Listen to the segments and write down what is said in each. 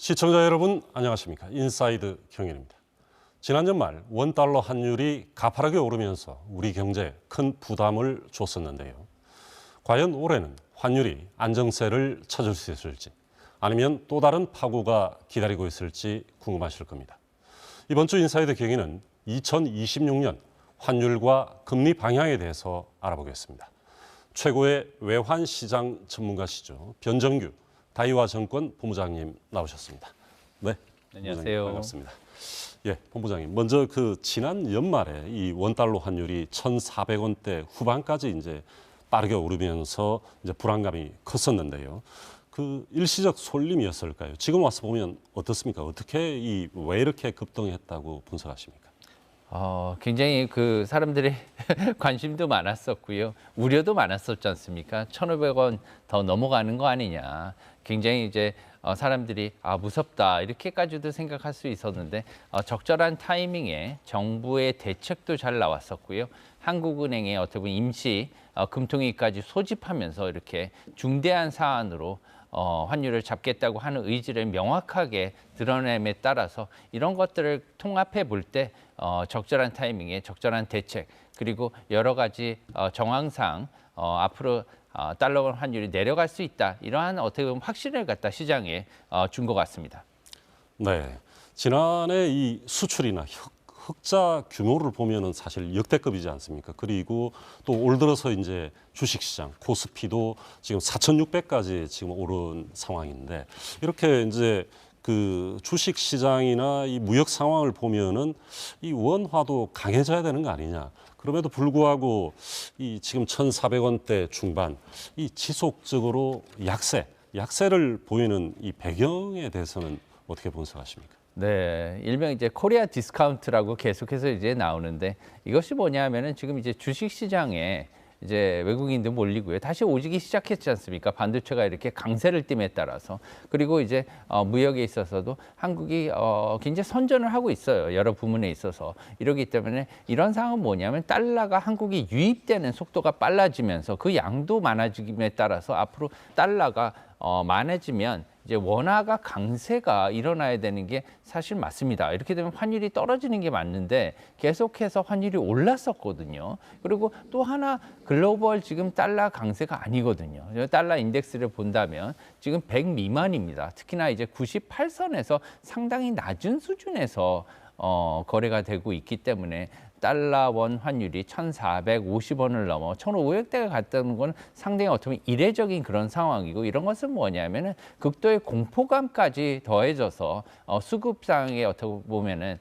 시청자 여러분 안녕하십니까? 인사이드 경연입니다. 지난 연말 원달러 환율이 가파르게 오르면서 우리 경제에 큰 부담을 줬었는데요. 과연 올해는 환율이 안정세를 찾을 수 있을지 아니면 또 다른 파고가 기다리고 있을지 궁금하실 겁니다. 이번 주 인사이드 경연은 2026년 환율과 금리 방향에 대해서 알아보겠습니다. 최고의 외환시장 전문가시죠. 변정규 다이와증권 본부장님 나오셨습니다. 네, 안녕하세요. 반갑습니다. 예, 본부장님. 먼저 지난 연말에 이 원달러 환율이 1,400원대 후반까지 이제 빠르게 오르면서 이제 불안감이 컸었는데요. 일시적 솔림이었을까요? 지금 와서 보면 어떻습니까? 왜 이렇게 급등했다고 분석하십니까? 굉장히 사람들의 관심도 많았었고요. 우려도 많았었지 않습니까? 1,500원 더 넘어가는 거 아니냐. 굉장히 이제 사람들이 무섭다 이렇게까지도 생각할 수 있었는데 적절한 타이밍에 정부의 대책도 잘 나왔었고요. 한국은행의 어떻게 보면 임시 금통위까지 소집하면서 이렇게 중대한 사안으로 환율을 잡겠다고 하는 의지를 명확하게 드러냄에 따라서 이런 것들을 통합해 볼 때 적절한 타이밍에 적절한 대책 그리고 여러 가지 정황상 앞으로 달러 환율이 내려갈 수 있다. 이러한 어떻게 보면 확신을 갖다 시장에 준 것 같습니다. 네, 지난해 이 수출이나 흑자 규모를 보면은 사실 역대급이지 않습니까? 그리고 또 올 들어서 이제 주식시장 코스피도 지금 4,600까지 지금 오른 상황인데 이렇게 이제 주식시장이나 이 무역 상황을 보면은 이 원화도 강해져야 되는 거 아니냐? 그럼에도 불구하고 이 지금 1,400원대 중반 이 지속적으로 약세를 보이는 이 배경에 대해서는 어떻게 분석하십니까? 네, 일명 이제 코리아 디스카운트라고 계속해서 이제 나오는데 이것이 뭐냐면은 지금 이제 주식 시장에 이제 외국인들 몰리고요. 다시 오지기 시작했지 않습니까? 반도체가 이렇게 강세를 띨에 따라서. 그리고 이제 무역에 있어서도 한국이 굉장히 선전을 하고 있어요. 여러 부문에 있어서. 이러기 때문에 이런 상황은 뭐냐면 달러가 한국이 유입되는 속도가 빨라지면서 그 양도 많아짐에 따라서 앞으로 달러가 많아지면 이제 원화가 강세가 일어나야 되는 게 사실 맞습니다. 이렇게 되면 환율이 떨어지는 게 맞는데 계속해서 환율이 올랐었거든요. 그리고 또 하나 글로벌 지금 달러 강세가 아니거든요. 달러 인덱스를 본다면 지금 100 미만입니다. 특히나 이제 98선에서 상당히 낮은 수준에서 거래가 되고 있기 때문에 달러 원 환율이 1,450원을 넘어 1,500대가 갔다는 건 상당히 어떻게 보면 이례적인 그런 상황이고 이런 것은 뭐냐면은 극도의 공포감까지 더해져서 수급상에 어떻게 보면은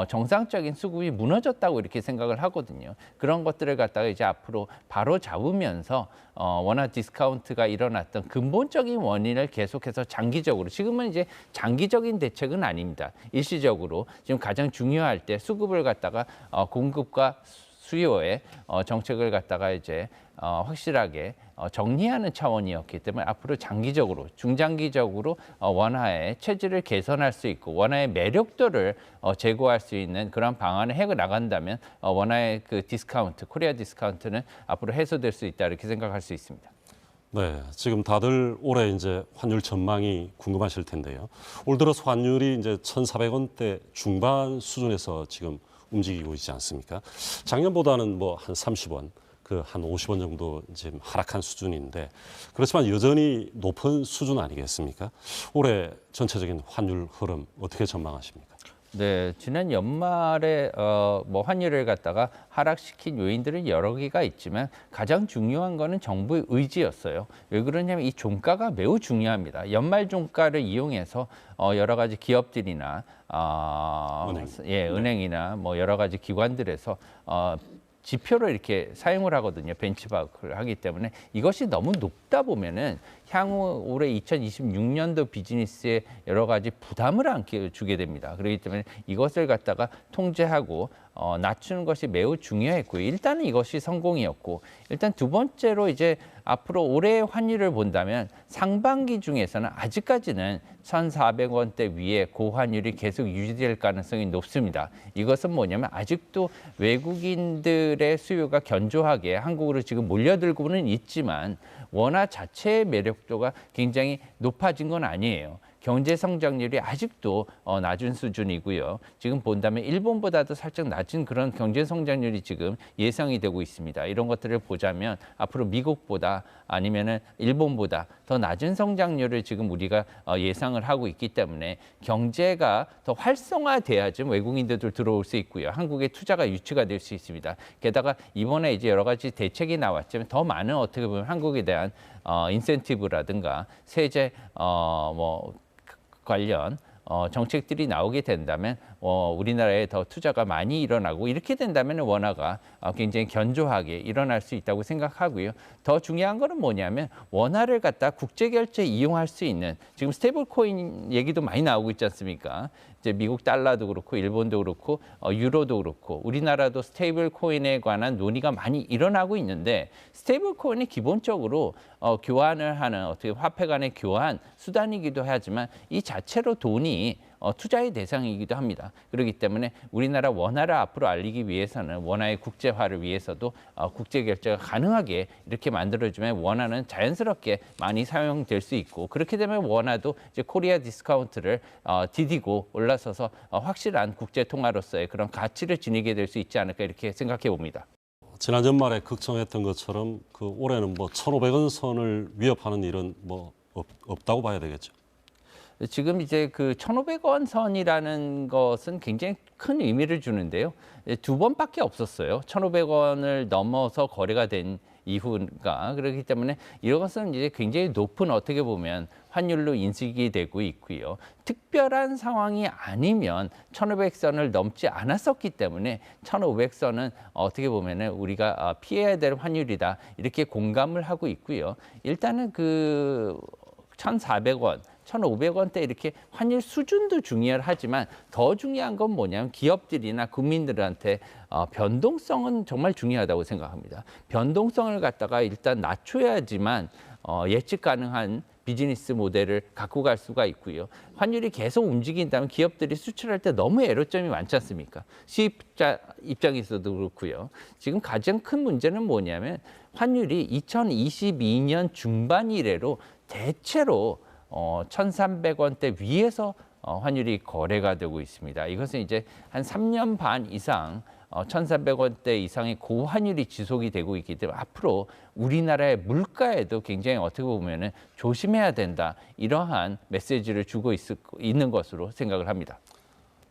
정상적인 수급이 무너졌다고 이렇게 생각을 하거든요. 그런 것들을 갖다가 이제 앞으로 바로 잡으면서 원화 디스카운트가 일어났던 근본적인 원인을 계속해서 장기적으로 지금은 이제 장기적인 대책은 아닙니다. 일시적으로 지금 가장 중요할 때 수급을 갖다가 공급과 수요의 정책을 갖다가 이제 확실하게 정리하는 차원이었기 때문에 앞으로 장기적으로, 중장기적으로 원화의 체질을 개선할 수 있고 원화의 매력도를 제고할 수 있는 그런 방안을 해 나간다면 원화의 디스카운트, 코리아 디스카운트는 앞으로 해소될 수 있다 이렇게 생각할 수 있습니다. 네, 지금 다들 올해 이제 환율 전망이 궁금하실 텐데요. 올 들어서 환율이 이제 1,400원대 중반 수준에서 지금 움직이고 있지 않습니까? 작년보다는 뭐 한 30원, 한 50원 정도 지금 하락한 수준인데 그렇지만 여전히 높은 수준 아니겠습니까? 올해 전체적인 환율 흐름 어떻게 전망하십니까? 네, 지난 연말에 환율을 갖다가 하락시킨 요인들은 여러 개가 있지만 가장 중요한 거는 정부의 의지였어요. 왜 그러냐면 이 종가가 매우 중요합니다. 연말 종가를 이용해서 여러 가지 기업들이나 은행이나 뭐 여러 가지 기관들에서 지표를 이렇게 사용을 하거든요. 벤치마크를 하기 때문에 이것이 너무 높다 보면은 향후 올해 2026년도 비즈니스에 여러 가지 부담을 주게 됩니다. 그렇기 때문에 이것을 갖다가 통제하고 낮추는 것이 매우 중요했고요. 일단은 이것이 성공이었고 일단 두 번째로 이제 앞으로 올해의 환율을 본다면 상반기 중에서는 아직까지는 1,400원대 위에 고환율이 계속 유지될 가능성이 높습니다. 이것은 뭐냐면 아직도 외국인들의 수요가 견조하게 한국으로 지금 몰려들고는 있지만 원화 자체의 매력도가 굉장히 높아진 건 아니에요. 경제 성장률이 아직도 낮은 수준이고요. 지금 본다면 일본보다도 살짝 낮은 그런 경제 성장률이 지금 예상이 되고 있습니다. 이런 것들을 보자면 앞으로 미국보다 아니면은 일본보다 더 낮은 성장률을 지금 우리가 예상을 하고 있기 때문에 경제가 더 활성화돼야지 외국인들도 들어올 수 있고요. 한국의 투자가 유치가 될 수 있습니다. 게다가 이번에 이제 여러 가지 대책이 나왔지만 더 많은 어떻게 보면 한국에 대한 인센티브라든가 세제 관련 정책들이 나오게 된다면 우리나라에 더 투자가 많이 일어나고 이렇게 된다면 원화가 굉장히 견조하게 일어날 수 있다고 생각하고요. 더 중요한 거는 뭐냐면 원화를 갖다 국제결제 이용할 수 있는 지금 스테이블 코인 얘기도 많이 나오고 있지 않습니까? 이제 미국 달러도 그렇고 일본도 그렇고 유로도 그렇고 우리나라도 스테이블 코인에 관한 논의가 많이 일어나고 있는데 스테이블 코인이 기본적으로 교환을 하는 어떻게 화폐 간의 교환 수단이기도 하지만 이 자체로 돈이 투자의 대상이기도 합니다. 그렇기 때문에 우리나라 원화를 앞으로 알리기 위해서는 원화의 국제화를 위해서도 국제 결제가 가능하게 이렇게 만들어주면 원화는 자연스럽게 많이 사용될 수 있고 그렇게 되면 원화도 이제 코리아 디스카운트를 디디고 올라서서 확실한 국제 통화로서의 그런 가치를 지니게 될 수 있지 않을까 이렇게 생각해 봅니다. 지난 연말에 걱정했던 것처럼 그 올해는 뭐 1,500원 선을 위협하는 일은 뭐 없다고 봐야 되겠죠. 지금 이제 그 1,500원 선이라는 것은 굉장히 큰 의미를 주는데요. 두 번밖에 없었어요. 1,500원을 넘어서 거래가 된 이후가 그렇기 때문에 이것은 이제 굉장히 높은 어떻게 보면 환율로 인식이 되고 있고요. 특별한 상황이 아니면 1,500선을 넘지 않았었기 때문에 1,500선은 어떻게 보면은 우리가 피해야 될 환율이다 이렇게 공감을 하고 있고요. 일단은 그 1,400원 1,500원대 이렇게 환율 수준도 중요하지만 더 중요한 건 뭐냐면 기업들이나 국민들한테 변동성은 정말 중요하다고 생각합니다. 변동성을 갖다가 일단 낮춰야지만 예측 가능한 비즈니스 모델을 갖고 갈 수가 있고요. 환율이 계속 움직인다면 기업들이 수출할 때 너무 애로점이 많지 않습니까? 수입자 입장에서도 그렇고요. 지금 가장 큰 문제는 뭐냐면 환율이 2022년 중반 이래로 대체로 1,300원대 위에서 환율이 거래가 되고 있습니다. 이것은 이제 한 3년 반 이상 1,300원대 이상의 고환율이 지속이 되고 있기 때문에 앞으로 우리나라의 물가에도 굉장히 어떻게 보면은 조심해야 된다. 이러한 메시지를 주고 있는 것으로 생각을 합니다.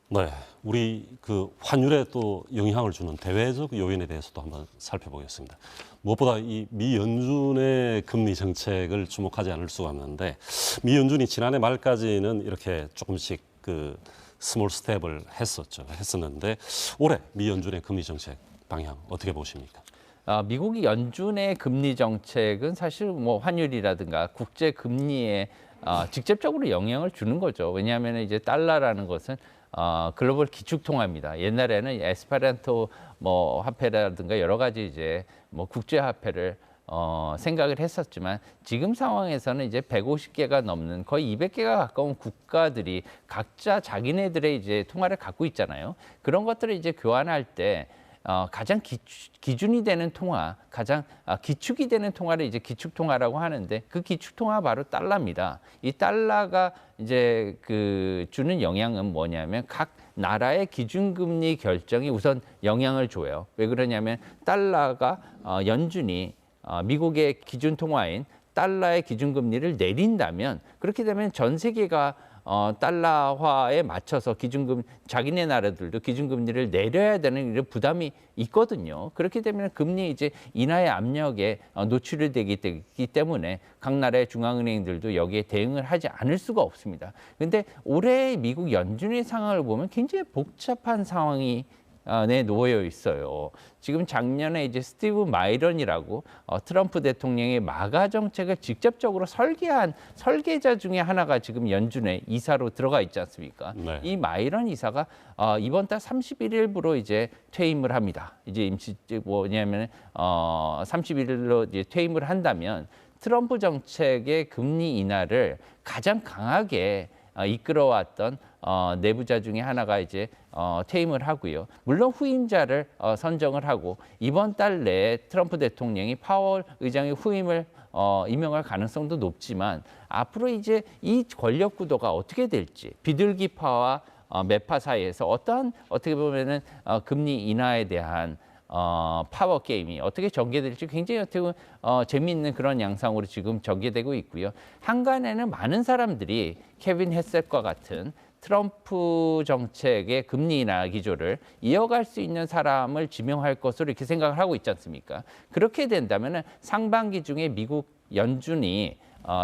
네, 우리 그 환율에 또 영향을 주는 대외적 요인에 대해서도 한번 살펴보겠습니다. 무엇보다 이 미 연준의 금리 정책을 주목하지 않을 수가 없는데 미 연준이 지난해 말까지는 이렇게 조금씩 그 스몰 스텝을 했었는데 올해 미 연준의 금리 정책 방향 어떻게 보십니까? 미국이 연준의 금리 정책은 사실 뭐 환율이라든가 국제 금리에 직접적으로 영향을 주는 거죠. 왜냐하면 이제 달러라는 것은 글로벌 기축통화입니다. 옛날에는 에스페란토 뭐 화폐라든가 여러 가지 이제 뭐 국제 화폐를 생각을 했었지만 지금 상황에서는 이제 150개가 넘는 거의 200개가 가까운 국가들이 각자 자기네들의 이제 통화를 갖고 있잖아요. 그런 것들을 이제 교환할 때 가장 기준이 되는 통화, 가장 기축이 되는 통화를 이제 기축통화라고 하는데 그 기축통화 바로 달러입니다. 이 달러가 이제 그 주는 영향은 뭐냐면 각 나라의 기준금리 결정이 우선 영향을 줘요. 왜 그러냐면 달러가 연준이 미국의 기준통화인 달러의 기준금리를 내린다면 그렇게 되면 전 세계가 달러화에 맞춰서 자기네 나라들도 기준금리를 내려야 되는 이런 부담이 있거든요. 그렇게 되면 금리 이제 인하의 압력에 노출이 되기 때문에 각 나라의 중앙은행들도 여기에 대응을 하지 않을 수가 없습니다. 그런데 올해 미국 연준의 상황을 보면 굉장히 복잡한 상황이 놓여 있어요. 지금 작년에 이제 스티브 마이런이라고 트럼프 대통령의 마가 정책을 직접적으로 설계한 설계자 중에 하나가 지금 연준의 이사로 들어가 있지 않습니까? 네. 이 마이런 이사가 이번 달 31일부로 이제 퇴임을 합니다. 이제 뭐냐면 31일로 이제 퇴임을 한다면 트럼프 정책의 금리 인하를 가장 강하게 이끌어왔던 내부자 중에 하나가 이제 퇴임을 하고요. 물론 후임자를 선정을 하고 이번 달 내에 트럼프 대통령이 파월 의장의 후임을 임명할 가능성도 높지만 앞으로 이제 이 권력 구도가 어떻게 될지 비둘기파와 매파 사이에서 어떻게 보면은 금리 인하에 대한 파워 게임이 어떻게 전개될지 굉장히 어떻게 보면 재미있는 그런 양상으로 지금 전개되고 있고요. 한간에는 많은 사람들이 케빈 헤셋과 같은 트럼프 정책의 금리 인하 기조를 이어갈 수 있는 사람을 지명할 것으로 이렇게 생각을 하고 있지 않습니까? 그렇게 된다면 상반기 중에 미국 연준이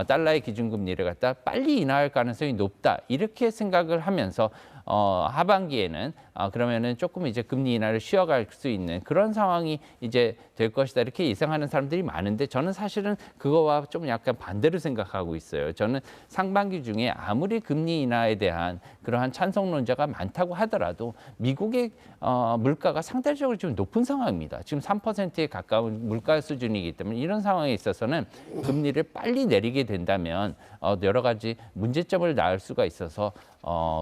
달러의 기준금리를 갖다 빨리 인하할 가능성이 높다 이렇게 생각을 하면서 하반기에는 그러면은 조금 이제 금리 인하를 쉬어갈 수 있는 그런 상황이 이제 될 것이다 이렇게 예상하는 사람들이 많은데 저는 사실은 그거와 좀 약간 반대로 생각하고 있어요. 저는 상반기 중에 아무리 금리 인하에 대한 그러한 찬성론자가 많다고 하더라도 미국의 물가가 상대적으로 좀 높은 상황입니다. 지금 3%에 가까운 물가 수준이기 때문에 이런 상황에 있어서는 금리를 빨리 내리게 된다면 여러 가지 문제점을 낳을 수가 있어서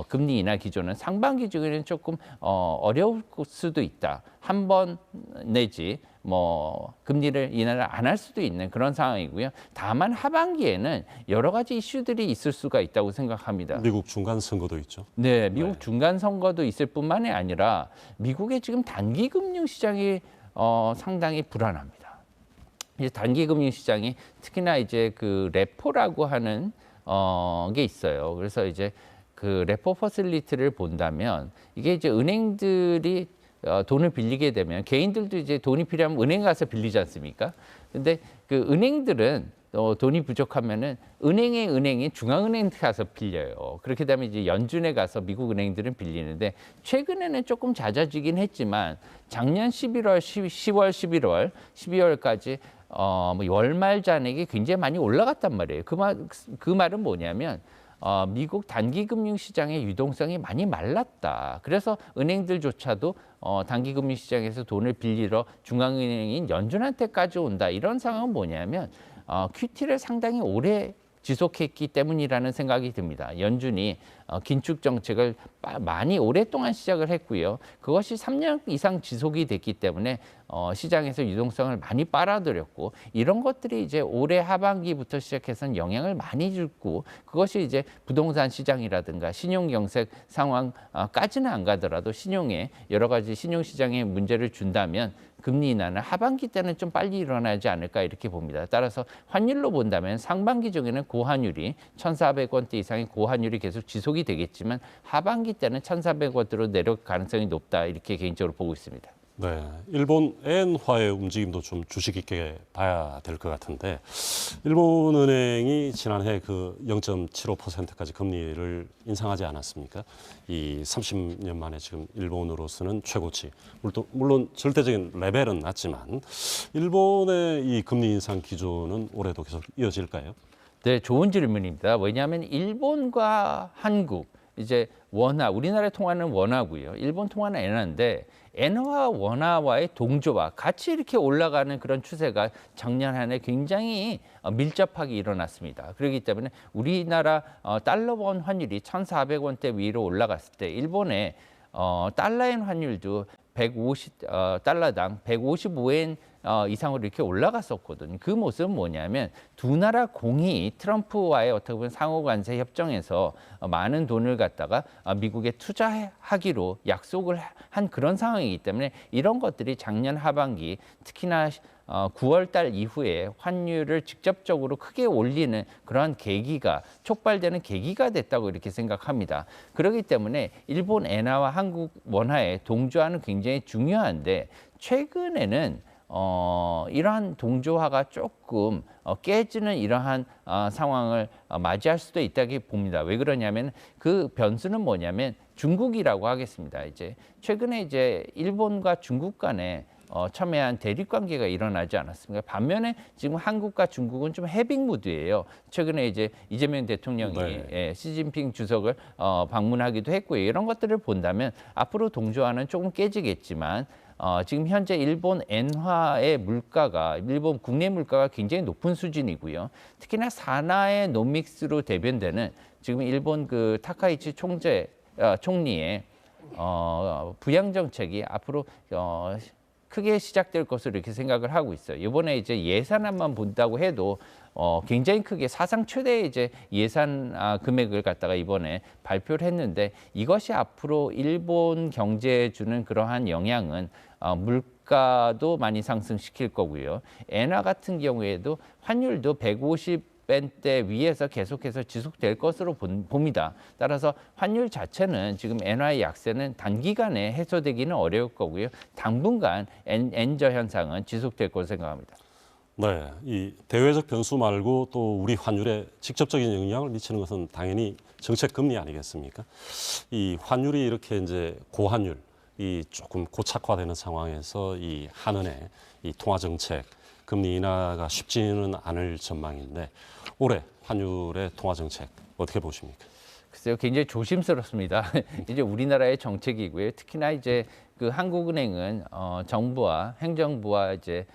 금리 인하 기조는 상반기 중에는 조금 어려울 수도 있다. 한 번 내지 뭐 금리를 인하를 안 할 수도 있는 그런 상황이고요. 다만 하반기에는 여러 가지 이슈들이 있을 수가 있다고 생각합니다. 미국 중간 선거도 있죠. 네, 미국 중간 선거도 있을 뿐만이 아니라 미국의 지금 단기 금융 시장이 상당히 불안합니다. 이제 단기 금융 시장이 특히나 이제 그 레포라고 하는 게 있어요. 그래서 이제 그 레포 퍼실리티를 본다면 이게 이제 은행들이 돈을 빌리게 되면 개인들도 이제 돈이 필요하면 은행 가서 빌리지 않습니까? 근데 그 은행들은 돈이 부족하면은 은행인 중앙은행 가서 빌려요. 그렇게 되면 이제 연준에 가서 미국 은행들은 빌리는데 최근에는 조금 잦아지긴 했지만 작년 11월, 10월, 11월, 12월까지 뭐 월말 잔액이 굉장히 많이 올라갔단 말이에요. 그 말은 뭐냐면 미국 단기 금융 시장의 유동성이 많이 말랐다. 그래서 은행들조차도 단기 금융 시장에서 돈을 빌리러 중앙은행인 연준한테까지 온다. 이런 상황은 뭐냐면 QT를 상당히 오래 지속했기 때문이라는 생각이 듭니다. 연준이 긴축 정책을 많이 오랫동안 시작을 했고요. 그것이 3년 이상 지속이 됐기 때문에 시장에서 유동성을 많이 빨아들였고 이런 것들이 이제 올해 하반기부터 시작해서는 영향을 많이 주고 그것이 이제 부동산 시장이라든가 신용 경색 상황까지는 안 가더라도 신용에 여러 가지 신용 시장에 문제를 준다면 금리 인하는 하반기 때는 좀 빨리 일어나지 않을까 이렇게 봅니다. 따라서 환율로 본다면 상반기 중에는 고환율이 1,400원대 이상의 고환율이 계속 지속이 되겠지만 하반기 때는 1,400원대로 내려갈 가능성이 높다 이렇게 개인적으로 보고 있습니다. 네, 일본 엔화의 움직임도 좀 주식 있게 봐야 될 것 같은데 일본은행이 지난해 그 0.75%까지 금리를 인상하지 않았습니까? 이 30년 만에 지금 일본으로서는 최고치. 물론 절대적인 레벨은 낮지만 일본의 이 금리 인상 기조는 올해도 계속 이어질까요? 네, 좋은 질문입니다. 왜냐하면 일본과 한국 이제 원화, 우리나라에 통하는 원화고요. 일본 통하는 엔화인데 엔화와 원화와의 동조와 같이 이렇게 올라가는 그런 추세가 작년 한 해 굉장히 밀접하게 일어났습니다. 그렇기 때문에 우리나라 달러원 환율이 1,400원대 위로 올라갔을 때 일본의 달러엔 환율도 150달러당 155엔 이상으로 이렇게 올라갔었거든요. 그 모습은 뭐냐면 두 나라 공이 트럼프와의 어떻게 보면 상호관세 협정에서 많은 돈을 갖다가 미국에 투자하기로 약속을 한 그런 상황이기 때문에 이런 것들이 작년 하반기 특히나 9월 달 이후에 환율을 직접적으로 크게 올리는 그러한 계기가 촉발되는 계기가 됐다고 이렇게 생각합니다. 그렇기 때문에 일본 엔화와 한국 원화의 동조화는 굉장히 중요한데 최근에는 이러한 동조화가 조금 깨지는 이러한 상황을 맞이할 수도 있다고 봅니다. 왜 그러냐면 그 변수는 뭐냐면 중국이라고 하겠습니다. 이제 최근에 이제 일본과 중국 간에 첨예한 대립 관계가 일어나지 않았습니까? 반면에 지금 한국과 중국은 좀 해빙 무드예요. 최근에 이제 이재명 대통령이 네. 시진핑 주석을 방문하기도 했고요. 이런 것들을 본다면 앞으로 동조화는 조금 깨지겠지만 지금 현재 일본 엔화의 물가가 일본 국내 물가가 굉장히 높은 수준이고요. 특히나 산하의 노믹스로 대변되는 지금 일본 그 타카이치 총재 총리의 부양 정책이 앞으로 크게 시작될 것으로 이렇게 생각을 하고 있어요. 이번에 이제 예산안만 본다고 해도 굉장히 크게 사상 최대의 이제 예산 금액을 갖다가 이번에 발표를 했는데 이것이 앞으로 일본 경제에 주는 그러한 영향은 물가도 많이 상승시킬 거고요. 엔화 같은 경우에도 환율도 150엔대 위에서 계속해서 지속될 것으로 봅니다. 따라서 환율 자체는 지금 엔화의 약세는 단기간에 해소되기는 어려울 거고요. 당분간 엔저 현상은 지속될 것으로 생각합니다. 네, 이 대외적 변수 말고 또 우리 환율에 직접적인 영향을 미치는 것은 당연히 정책 금리 아니겠습니까? 이 환율이 이렇게 이제 고환율, 이 조금 고착화되는 상황에서 이 한은의 이 통화 정책 금리 인하가 쉽지는 않을 전망인데 올해 환율의 통화 정책 어떻게 보십니까? 글쎄요, 굉장히 조심스럽습니다. 이제 우리나라의 정책이고요. 특히나 이제 그 한국은행은 정부와 행정부와 이제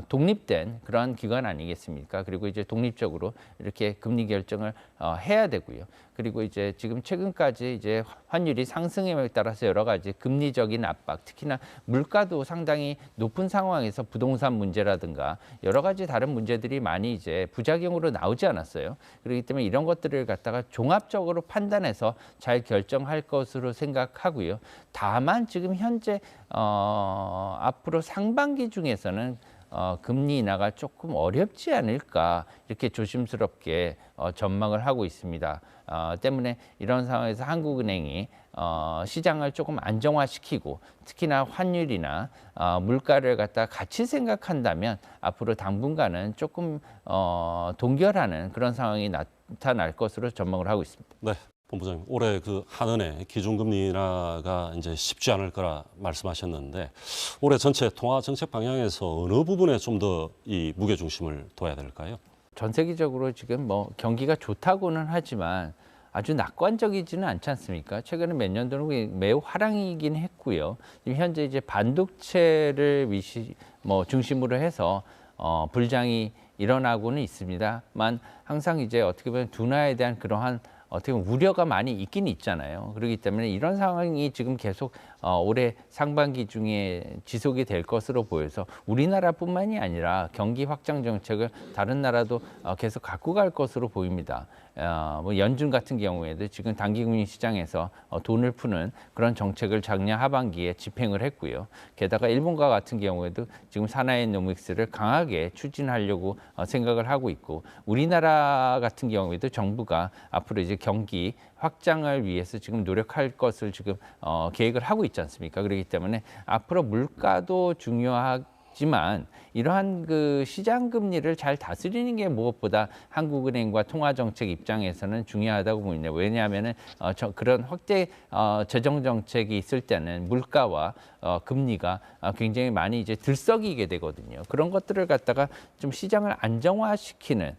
독립된 그러한 기관 아니겠습니까? 그리고 이제 독립적으로 이렇게 금리 결정을 해야 되고요. 그리고 이제 지금 최근까지 이제 환율이 상승에 따라서 여러 가지 금리적인 압박, 특히나 물가도 상당히 높은 상황에서 부동산 문제라든가 여러 가지 다른 문제들이 많이 이제 부작용으로 나오지 않았어요. 그렇기 때문에 이런 것들을 갖다가 종합적으로 판단해서 잘 결정할 것으로 생각하고요. 다만 지금 현재 앞으로 상반기 중에서는 금리 인하가 조금 어렵지 않을까 이렇게 조심스럽게 전망을 하고 있습니다. 때문에 이런 상황에서 한국은행이 시장을 조금 안정화시키고 특히나 환율이나 물가를 갖다 같이 생각한다면 앞으로 당분간은 조금 동결하는 그런 상황이 나타날 것으로 전망을 하고 있습니다. 네, 본부장님 올해 그 한은의 기준금리 인하가 이제 쉽지 않을 거라 말씀하셨는데 올해 전체 통화 정책 방향에서 어느 부분에 좀 더 이 무게 중심을 둬야 될까요? 전 세계적으로 지금 뭐 경기가 좋다고는 하지만 아주 낙관적이지는 않지 않습니까? 최근에 몇 년도는 매우 하락이긴 했고요. 지금 현재 이제 반도체를 중심으로 해서 불장이 일어나고는 있습니다만 항상 이제 어떻게 보면 둔화에 대한 그러한 어떻게 보면 우려가 많이 있긴 있잖아요. 그렇기 때문에 이런 상황이 지금 계속 올해 상반기 중에 지속이 될 것으로 보여서 우리나라뿐만이 아니라 경기 확장 정책을 다른 나라도 계속 갖고 갈 것으로 보입니다. 뭐 연준 같은 경우에도 지금 단기금리 시장에서 돈을 푸는 그런 정책을 작년 하반기에 집행을 했고요. 게다가 일본과 같은 경우에도 지금 사나이노믹스를 강하게 추진하려고 생각을 하고 있고 우리나라 같은 경우에도 정부가 앞으로 이제 경기 확장을 위해서 지금 노력할 것을 지금 계획을 하고 있지 않습니까? 그렇기 때문에 앞으로 물가도 중요하지만 이러한 그 시장 금리를 잘 다스리는 게 무엇보다 한국은행과 통화정책 입장에서는 중요하다고 보입니다. 왜냐하면은 그런 확대 재정 정책이 있을 때는 물가와 금리가 굉장히 많이 이제 들썩이게 되거든요. 그런 것들을 갖다가 좀 시장을 안정화시키는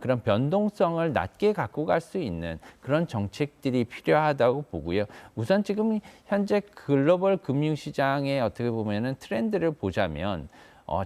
그런 변동성을 낮게 갖고 갈 수 있는 그런 정책들이 필요하다고 보고요. 우선 지금 현재 글로벌 금융시장의 어떻게 보면은 트렌드를 보자면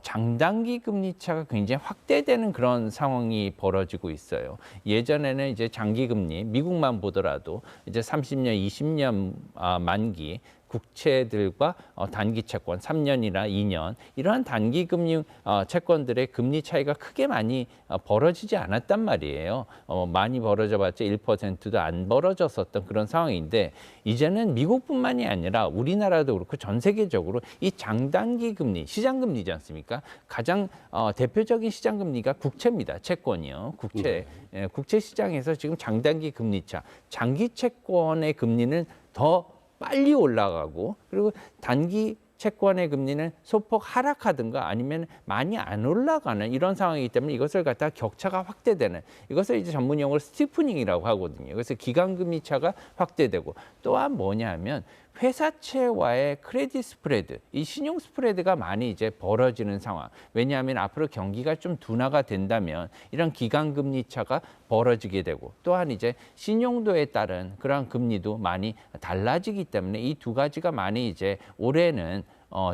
장단기 금리 차가 굉장히 확대되는 그런 상황이 벌어지고 있어요. 예전에는 이제 장기 금리 미국만 보더라도 이제 30년, 20년 만기 국채들과 단기 채권 3년이나 2년 이러한 단기 금융 채권들의 금리 차이가 크게 많이 벌어지지 않았단 말이에요. 많이 벌어져봤자 1%도 안 벌어졌었던 그런 상황인데 이제는 미국뿐만이 아니라 우리나라도 그렇고 전 세계적으로 이 장단기 금리, 시장 금리지 않습니까? 가장 대표적인 시장 금리가 국채입니다. 채권이요. 국채. 국채 시장에서 지금 장단기 금리 차, 장기 채권의 금리는 더 빨리 올라가고 그리고 단기 채권의 금리는 소폭 하락하든가 아니면 많이 안 올라가는 이런 상황이기 때문에 이것을 갖다가 격차가 확대되는 이것을 이제 전문 용어로 스티프닝이라고 하거든요. 그래서 기간금리 차가 확대되고 또한 뭐냐면 회사채와의 크레딧 스프레드, 이 신용 스프레드가 많이 이제 벌어지는 상황. 왜냐하면 앞으로 경기가 좀 둔화가 된다면 이런 기간금리 차가 벌어지게 되고 또한 이제 신용도에 따른 그러한 금리도 많이 달라지기 때문에 이 두 가지가 많이 이제 올해는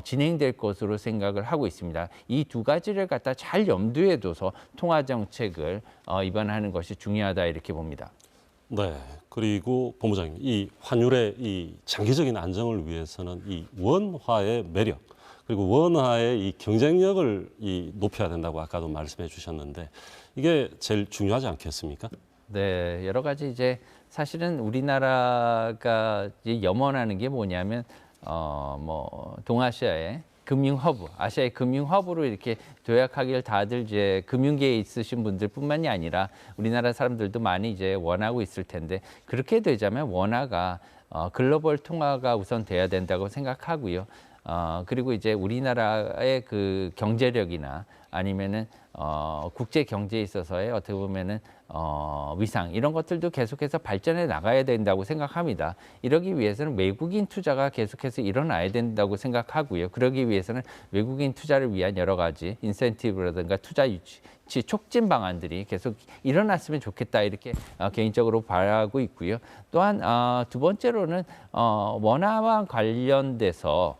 진행될 것으로 생각을 하고 있습니다. 이 두 가지를 갖다 잘 염두에 둬서 통화 정책을 입안하는 것이 중요하다 이렇게 봅니다. 네. 그리고 본부장님, 이 환율의 이 장기적인 안정을 위해서는 이 원화의 매력 그리고 원화의 이 경쟁력을 높여야 된다고 아까도 말씀해 주셨는데 이게 제일 중요하지 않겠습니까? 네, 여러 가지 이제 사실은 우리나라가 이제 염원하는 게 뭐냐면 뭐 동아시아의 금융 허브, 아시아의 금융 허브로 이렇게 도약하길 다들 이제 금융계에 있으신 분들뿐만이 아니라 우리나라 사람들도 많이 이제 원하고 있을 텐데 그렇게 되자면 원화가 글로벌 통화가 우선 돼야 된다고 생각하고요. 그리고 이제 우리나라의 그 경제력이나 아니면은 국제 경제에 있어서의 어떻게 보면은 위상 이런 것들도 계속해서 발전해 나가야 된다고 생각합니다. 이러기 위해서는 외국인 투자가 계속해서 일어나야 된다고 생각하고요. 그러기 위해서는 외국인 투자를 위한 여러 가지 인센티브라든가 투자 유치 촉진 방안들이 계속 일어났으면 좋겠다 이렇게 개인적으로 바라고 있고요. 또한 두 번째로는 원화와 관련돼서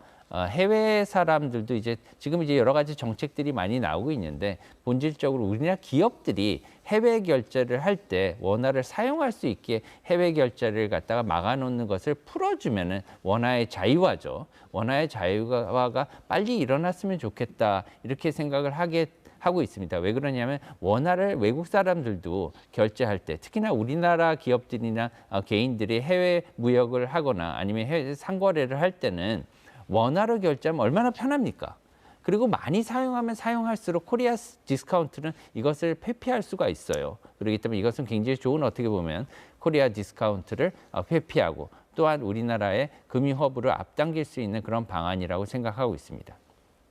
해외 사람들도 이제 지금 이제 여러 가지 정책들이 많이 나오고 있는데 본질적으로 우리나라 기업들이 해외 결제를 할 때 원화를 사용할 수 있게 해외 결제를 갖다가 막아놓는 것을 풀어주면은 원화의 자유화죠. 원화의 자유화가 빨리 일어났으면 좋겠다 이렇게 생각을 하고 있습니다. 왜 그러냐면 원화를 외국 사람들도 결제할 때 특히나 우리나라 기업들이나 개인들이 해외 무역을 하거나 아니면 해외 상거래를 할 때는 원화로 결제하면 얼마나 편합니까? 그리고 많이 사용하면 사용할수록 코리아 디스카운트는 이것을 회피할 수가 있어요. 그렇기 때문에 이것은 굉장히 좋은 어떻게 보면 코리아 디스카운트를 회피하고 또한 우리나라의 금융 허브를 앞당길 수 있는 그런 방안이라고 생각하고 있습니다.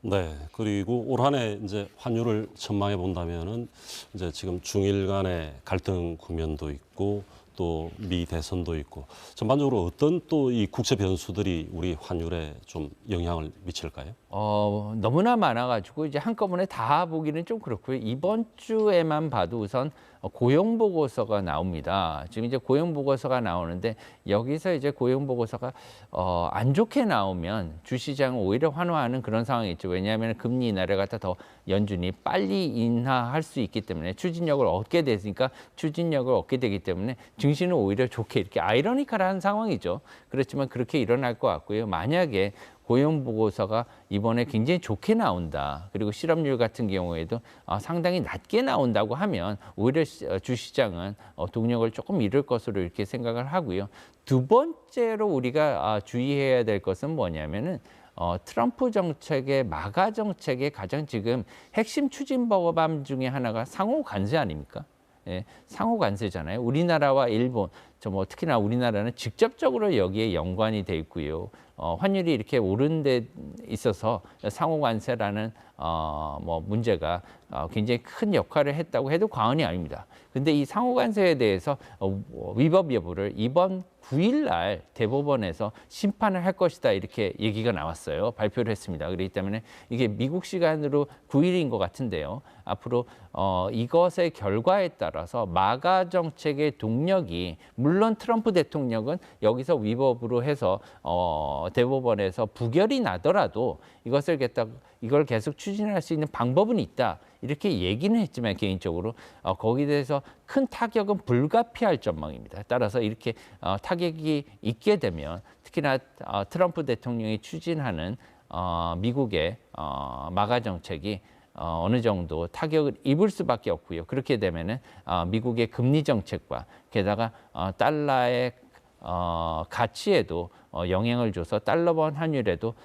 네. 그리고 올 한 해 이제 환율을 전망해 본다면은 이제 지금 중일 간의 갈등 국면도 있고 또 미 대선도 있고 전반적으로 어떤 또 이 국제 변수들이 우리 환율에 좀 영향을 미칠까요? 너무나 많아가지고 이제 한꺼번에 다 보기는 좀 그렇고요. 이번 주에만 봐도 우선 고용 보고서가 나옵니다. 지금 이제 고용 보고서가 나오는데 여기서 이제 고용 보고서가 안 좋게 나오면 주시장을 오히려 환호하는 그런 상황이 있죠. 왜냐하면 금리 인하를 갖다 더 연준이 빨리 인하할 수 있기 때문에 추진력을 얻게 됐으니까 추진력을 얻게 되기 때문에 증시는 오히려 좋게 이렇게 아이러니컬한 상황이죠. 그렇지만 그렇게 일어날 것 같고요. 만약에 고용 보고서가 이번에 굉장히 좋게 나온다. 그리고 실업률 같은 경우에도 상당히 낮게 나온다고 하면 오히려 주시장은 동력을 조금 잃을 것으로 이렇게 생각을 하고요. 두 번째로 우리가 주의해야 될 것은 뭐냐면은 트럼프 정책의 마가 정책의 가장 지금 핵심 추진 법안 중에 하나가 상호 관세 아닙니까? 예, 상호 관세잖아요. 우리나라와 일본, 뭐 특히나 우리나라는 직접적으로 여기에 연관이 돼 있고요. 환율이 이렇게 오른 데 있어서 상호 관세라는 뭐 문제가 굉장히 큰 역할을 했다고 해도 과언이 아닙니다. 근데 이 상호 관세에 대해서 위법 여부를 이번 9일 날 대법원에서 심판을 할 것이다 이렇게 얘기가 나왔어요. 발표를 했습니다. 그렇기 때문에 이게 미국 시간으로 9일인 것 같은데요. 앞으로 이것의 결과에 따라서 마가 정책의 동력이 물론 트럼프 대통령은 여기서 위법으로 해서 대법원에서 부결이 나더라도 이걸 계속 추진할 수 있는 방법은 있다. 이렇게 얘기는 했지만 개인적으로 거기에 대해서 큰 타격은 불가피할 전망입니다. 따라서 이렇게 타격이 있게 되면 특히나 트럼프 대통령이 추진하는 미국의 마가 정책이 어느 정도 타격을 입을 수밖에 없고요. 그렇게 되면은 미국의 금리 정책과 게다가 달러의 가치에도 영향을 줘서 달러번 환율에도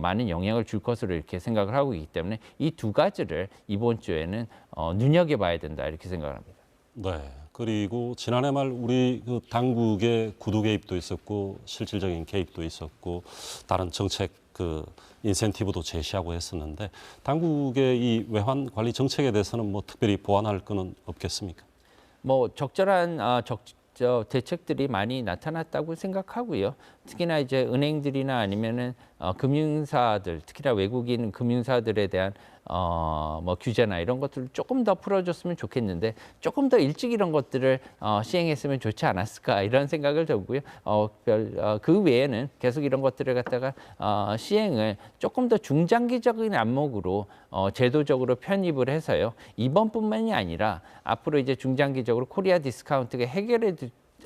많은 영향을 줄 것으로 이렇게 생각을 하고 있기 때문에 이 두 가지를 이번 주에는 눈여겨봐야 된다 이렇게 생각을 합니다. 네. 그리고 지난해 말 우리 그 당국의 구두 개입도 있었고 실질적인 개입도 있었고 다른 정책 그 인센티브도 제시하고 했었는데 당국의 이 외환 관리 정책에 대해서는 뭐 특별히 보완할 거는 없겠습니까? 뭐 적절한 대책들이 많이 나타났다고 생각하고요. 특히나 이제 은행들이나 아니면은 금융사들, 특히나 외국인 금융사들에 대한 뭐 규제나 이런 것들을 조금 더 풀어줬으면 좋겠는데 조금 더 일찍 이런 것들을 시행했으면 좋지 않았을까 이런 생각을 들고요. 그 외에는 계속 이런 것들을 갖다가 시행을 조금 더 중장기적인 안목으로 제도적으로 편입을 해서요. 이번뿐만이 아니라 앞으로 이제 중장기적으로 코리아 디스카운트가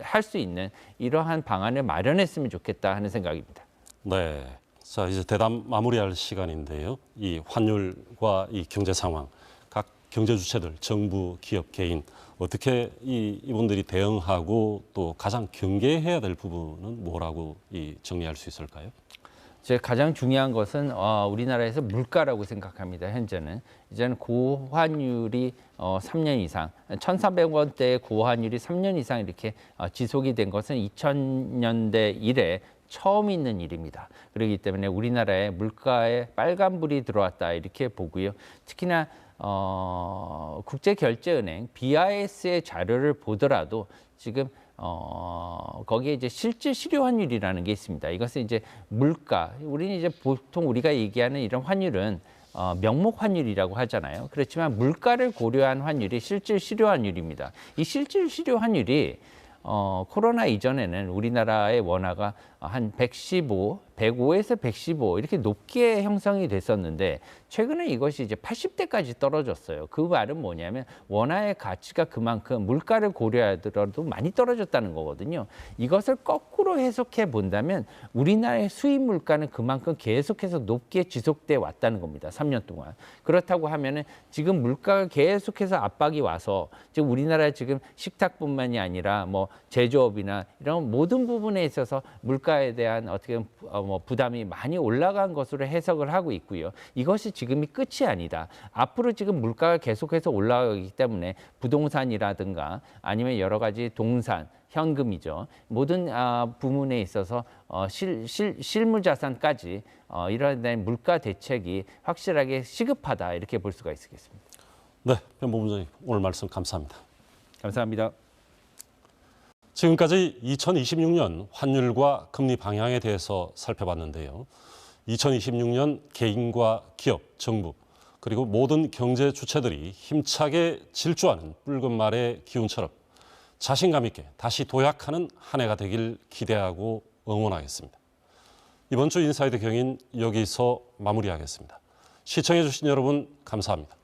할 수 있는 이러한 방안을 마련했으면 좋겠다 하는 생각입니다. 네. 자, 이제 대담 마무리할 시간인데요. 이 환율과 이 경제 상황, 각 경제 주체들, 정부, 기업, 개인 어떻게 이분들이 대응하고 또 가장 경계해야 될 부분은 뭐라고 정리할 수 있을까요? 제가 가장 중요한 것은 우리나라에서 물가라고 생각합니다. 현재는 이제는 고환율이 3년 이상, 1,400원대의 고환율이 3년 이상 이렇게 지속이 된 것은 2000년대 이래 처음 있는 일입니다. 그렇기 때문에 우리나라의 물가에 빨간불이 들어왔다 이렇게 보고요. 특히나 국제결제은행 BIS의 자료를 보더라도 지금 거기에 이제 실질 실효 환율이라는 게 있습니다. 이것은 이제 물가, 우리는 이제 보통 우리가 얘기하는 이런 환율은 명목 환율이라고 하잖아요. 그렇지만 물가를 고려한 환율이 실질 실효 환율입니다. 이 실질 실효 환율이 코로나 이전에는 우리나라의 원화가 한 105에서 115 이렇게 높게 형성이 됐었는데 최근에 이것이 이제 80대까지 떨어졌어요. 그 말은 뭐냐면 원화의 가치가 그만큼 물가를 고려하더라도 많이 떨어졌다는 거거든요. 이것을 거꾸로 해석해 본다면 우리나라의 수입 물가는 그만큼 계속해서 높게 지속돼 왔다는 겁니다. 3년 동안. 그렇다고 하면은 지금 물가가 계속해서 압박이 와서 지금 우리나라 지금 식탁뿐만이 아니라 뭐 제조업이나 이런 모든 부분에 있어서 물가에 대한 어떻게 부담이 많이 올라간 것으로 해석을 하고 있고요. 이것이 지금이 끝이 아니다. 앞으로 지금 물가가 계속해서 올라가기 때문에 부동산이라든가 아니면 여러 가지 동산, 현금이죠. 모든 부문에 있어서 실무자산까지 이런 물가 대책이 확실하게 시급하다 이렇게 볼 수가 있겠습니다. 네, 변보부장님 오늘 말씀 감사합니다. 감사합니다. 지금까지 2026년 환율과 금리 방향에 대해서 살펴봤는데요. 2026년 개인과 기업, 정부, 그리고 모든 경제 주체들이 힘차게 질주하는 붉은 말의 기운처럼 자신감 있게 다시 도약하는 한 해가 되길 기대하고 응원하겠습니다. 이번 주 인사이드 경인 여기서 마무리하겠습니다. 시청해 주신 여러분 감사합니다.